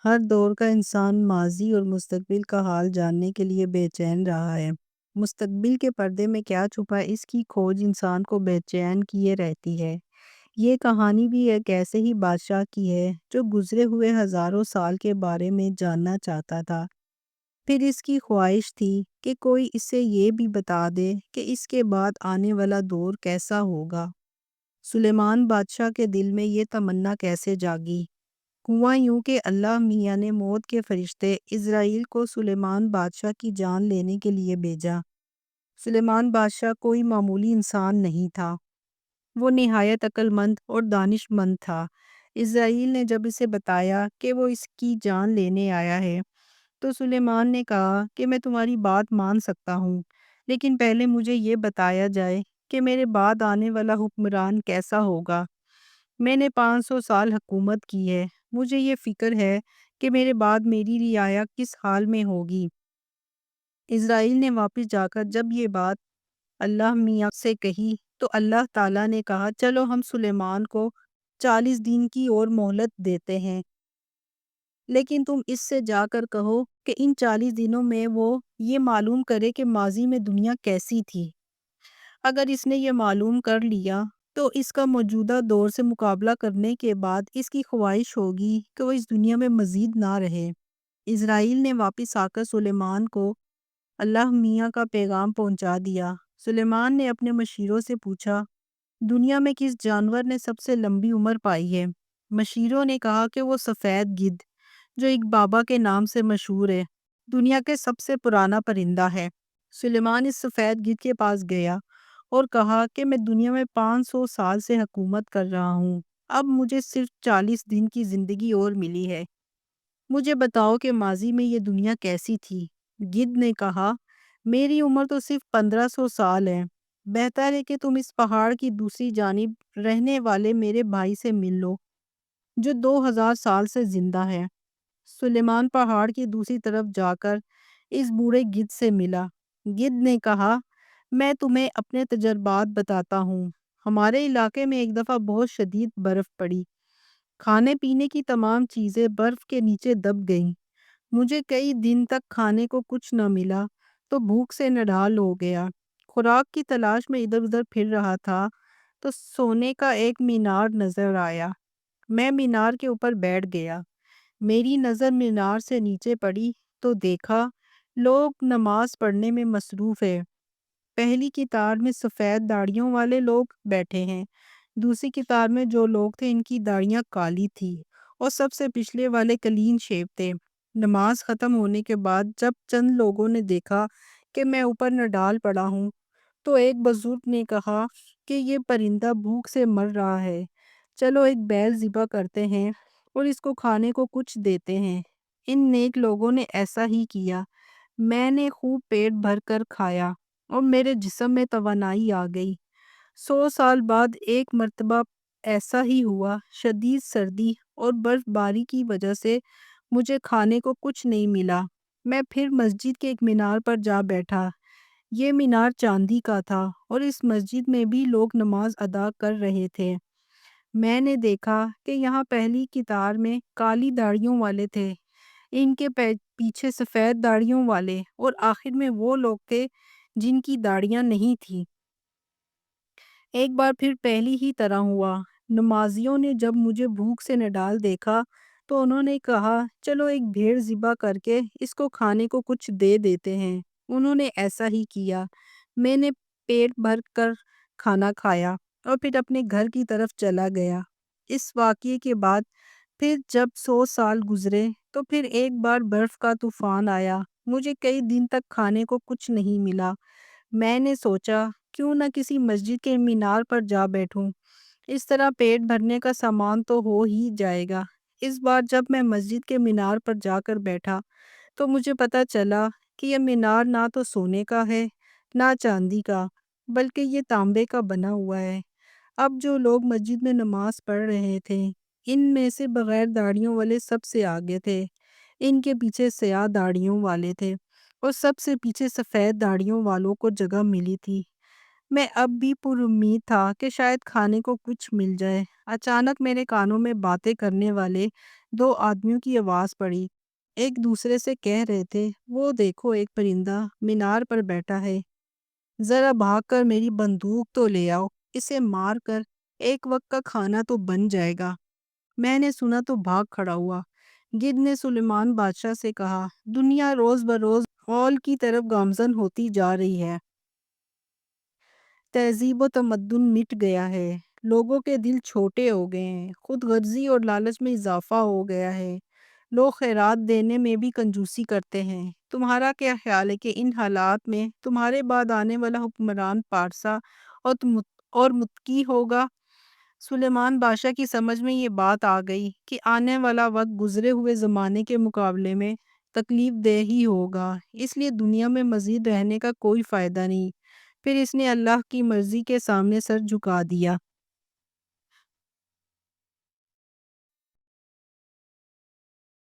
ہر دور کا انسان ماضی اور مستقبل کا حال جاننے کے لیے بے چین رہا ہے۔ مستقبل کے پردے میں کیا چھپا ہے، اس کی کھوج انسان کو بے چین کیے رہتی ہے۔ یہ کہانی بھی ایک ایسے ہی بادشاہ کی ہے جو گزرے ہوئے ہزاروں سال کے بارے میں جاننا چاہتا تھا۔ پھر اس کی خواہش تھی کہ کوئی اسے یہ بھی بتا دے کہ اس کے بعد آنے والا دور کیسا ہوگا۔ سلیمان بادشاہ کے دل میں یہ تمنا کیسے جاگی؟ ہوا یوں کہ اللہ میاں نے موت کے فرشتے اسرائیل کو سلیمان بادشاہ کی جان لینے کے لیے بھیجا۔ سلیمان بادشاہ کوئی معمولی انسان نہیں تھا، وہ نہایت عقل مند اور دانش مند تھا۔ اسرائیل نے جب اسے بتایا کہ وہ اس کی جان لینے آیا ہے تو سلیمان نے کہا کہ میں تمہاری بات مان سکتا ہوں، لیکن پہلے مجھے یہ بتایا جائے کہ میرے بعد آنے والا حکمران کیسا ہوگا۔ میں نے 500 سال حکومت کی ہے، مجھے یہ فکر ہے کہ میرے بعد میری رعایا کس حال میں ہوگی۔ اسرائیل نے واپس جا کر جب یہ بات اللہ میاں سے کہی تو اللہ تعالیٰ نے کہا، چلو ہم سلیمان کو 40 دن کی اور مہلت دیتے ہیں، لیکن تم اس سے جا کر کہو کہ ان 40 دنوں میں وہ یہ معلوم کرے کہ ماضی میں دنیا کیسی تھی۔ اگر اس نے یہ معلوم کر لیا تو اس کا موجودہ دور سے مقابلہ کرنے کے بعد اس کی خواہش ہوگی کہ وہ اس دنیا میں مزید نہ رہے۔ اسرائیل نے واپس آ کر سلیمان کو اللہ میاں کا پیغام پہنچا دیا۔ سلیمان نے اپنے مشیروں سے پوچھا، دنیا میں کس جانور نے سب سے لمبی عمر پائی ہے؟ مشیروں نے کہا کہ وہ سفید گدھ، جو ایک بابا کے نام سے مشہور ہے، دنیا کے سب سے پرانا پرندہ ہے۔ سلیمان اس سفید گدھ کے پاس گیا اور کہا کہ میں دنیا میں 500 سال سے حکومت کر رہا ہوں، اب مجھے صرف 40 دن کی زندگی اور ملی ہے، مجھے بتاؤ کہ ماضی میں یہ دنیا کیسی تھی۔ گدھ نے کہا، میری عمر تو صرف 1500 سال ہے، بہتر ہے کہ تم اس پہاڑ کی دوسری جانب رہنے والے میرے بھائی سے مل لو جو 2000 سال سے زندہ ہے۔ سلیمان پہاڑ کی دوسری طرف جا کر اس بوڑھے گدھ سے ملا۔ گدھ نے کہا، میں تمہیں اپنے تجربات بتاتا ہوں۔ ہمارے علاقے میں ایک دفعہ بہت شدید برف پڑی، کھانے پینے کی تمام چیزیں برف کے نیچے دب گئیں، مجھے کئی دن تک کھانے کو کچھ نہ ملا تو بھوک سے نڈھال ہو گیا۔ خوراک کی تلاش میں ادھر ادھر پھر رہا تھا تو سونے کا ایک مینار نظر آیا، میں مینار کے اوپر بیٹھ گیا۔ میری نظر مینار سے نیچے پڑی تو دیکھا لوگ نماز پڑھنے میں مصروف ہے۔ پہلی قطار میں سفید داڑھیوں والے لوگ بیٹھے ہیں، دوسری قطار میں جو لوگ تھے ان کی داڑھیاں کالی تھی اور سب سے پچھلے والے کلین شیپ تھے۔ نماز ختم ہونے کے بعد جب چند لوگوں نے دیکھا کہ میں اوپر نڈال پڑا ہوں تو ایک بزرگ نے کہا کہ یہ پرندہ بھوک سے مر رہا ہے، چلو ایک بیل ذبح کرتے ہیں اور اس کو کھانے کو کچھ دیتے ہیں۔ ان نیک لوگوں نے ایسا ہی کیا، میں نے خوب پیٹ بھر کر کھایا اور میرے جسم میں توانائی آ گئی۔ 100 سال بعد ایک مرتبہ ایسا ہی ہوا، شدید سردی اور برف باری کی وجہ سے مجھے کھانے کو کچھ نہیں ملا۔ میں پھر مسجد کے ایک مینار پر جا بیٹھا، یہ مینار چاندی کا تھا اور اس مسجد میں بھی لوگ نماز ادا کر رہے تھے۔ میں نے دیکھا کہ یہاں پہلی قطار میں کالی داڑھیوں والے تھے، ان کے پیچھے سفید داڑھیوں والے اور آخر میں وہ لوگ تھے جن کی داڑھیاں نہیں تھیں۔ ایک بار پھر پہلی ہی طرح ہوا، نمازیوں نے جب مجھے بھوک سے نڈال دیکھا تو انہوں نے کہا، چلو ایک بھیڑ ذبح کر کے اس کو کھانے کو کچھ دے دیتے ہیں۔ انہوں نے ایسا ہی کیا، میں نے پیٹ بھر کر کھانا کھایا اور پھر اپنے گھر کی طرف چلا گیا۔ اس واقعے کے بعد پھر جب 100 سال گزرے تو پھر ایک بار برف کا طوفان آیا، مجھے کئی دن تک کھانے کو کچھ نہیں ملا۔ میں نے سوچا کیوں نہ کسی مسجد کے مینار پر جا بیٹھوں، اس طرح پیٹ بھرنے کا سامان تو ہو ہی جائے گا۔ اس بار جب میں مسجد کے مینار پر جا کر بیٹھا تو مجھے پتہ چلا کہ یہ مینار نہ تو سونے کا ہے نہ چاندی کا، بلکہ یہ تانبے کا بنا ہوا ہے۔ اب جو لوگ مسجد میں نماز پڑھ رہے تھے ان میں سے بغیر داڑھیوں والے سب سے آگے تھے، ان کے پیچھے سیاہ داڑھیوں والے تھے اور سب سے پیچھے سفید داڑھیوں والوں کو جگہ ملی تھی۔ میں اب بھی پر امید تھا کہ شاید کھانے کو کچھ مل جائے۔ اچانک میرے کانوں میں باتیں کرنے والے دو آدمیوں کی آواز پڑی۔ ایک دوسرے سے کہہ رہے تھے، وہ دیکھو ایک پرندہ مینار پر بیٹھا ہے، ذرا بھاگ کر میری بندوق تو لے آؤ، اسے مار کر ایک وقت کا کھانا تو بن جائے گا۔ میں نے سنا تو بھاگ کھڑا ہوا۔ گدھ نے سلیمان بادشاہ سے کہا، دنیا روز بروز غول کی طرف گامزن ہوتی جا رہی ہے، تہذیب و تمدن مٹ گیا ہے، لوگوں کے دل چھوٹے ہو گئے ہیں، خود غرضی اور لالچ میں اضافہ ہو گیا ہے، لوگ خیرات دینے میں بھی کنجوسی کرتے ہیں۔ تمہارا کیا خیال ہے کہ ان حالات میں تمہارے بعد آنے والا حکمران پارسا اور متقی ہوگا؟ سلیمان بادشاہ کی سمجھ میں یہ بات آ گئی کہ آنے والا وقت گزرے ہوئے زمانے کے مقابلے میں تکلیف دہ ہی ہوگا، اس لیے دنیا میں مزید رہنے کا کوئی فائدہ نہیں۔ پھر اس نے اللہ کی مرضی کے سامنے سر جھکا دیا۔